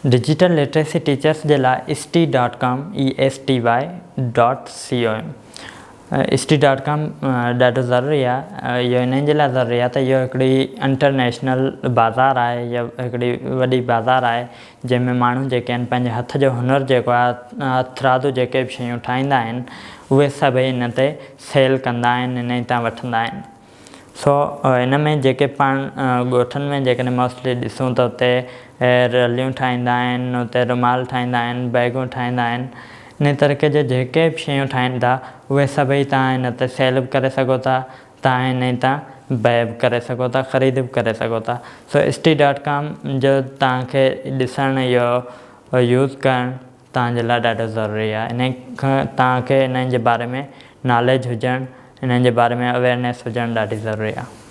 Digital literacy teachers जे लाइ easty.com esty.com easty.com ॾाढो ज़रूरी आहे। इहो इन्हनि जे लाइ ज़रूरी आहे त इहो हिकिड़ी इंटरनेशनल बाज़ारु आहे, इहा हिकिड़ी वॾी बाज़ारु आहे जंहिंमें माण्हू जेके आहिनि पंहिंजे हथ जो हुनर जेको आहे, हथरादू जेके बि शयूं ठाहींदा आहिनि उहे सभई इन ते सेल कंदा आहिनि, इन तां वठंदा आहिनि। सो इन में जेके पाण ॻोठनि में जेकॾहिं मोस्टली ॾिसूं त उते रलियूं ठाहींदा आहिनि, उते रुमाल ठाहींदा आहिनि, बैगूं ठाहींदा आहिनि, इन तरीक़े जे जेके बि शयूं ठाहिनि था उहे सभई तव्हां इन ते सेल बि करे सघो था, तव्हां इन तां बै बि करे सघो था, ख़रीद बि करे सघो था। सो easty.com जो तव्हांखे ॾिसणु इहो यूज़ करणु तव्हांजे लाइ ॾाढो ज़रूरी आहे। इन खां तव्हांखे इन्हनि जे बारे में नॉलेज हुजणु, इन्हनि जे बारे में अवेयरनेस हुजणु ॾाढी ज़रूरी आहे।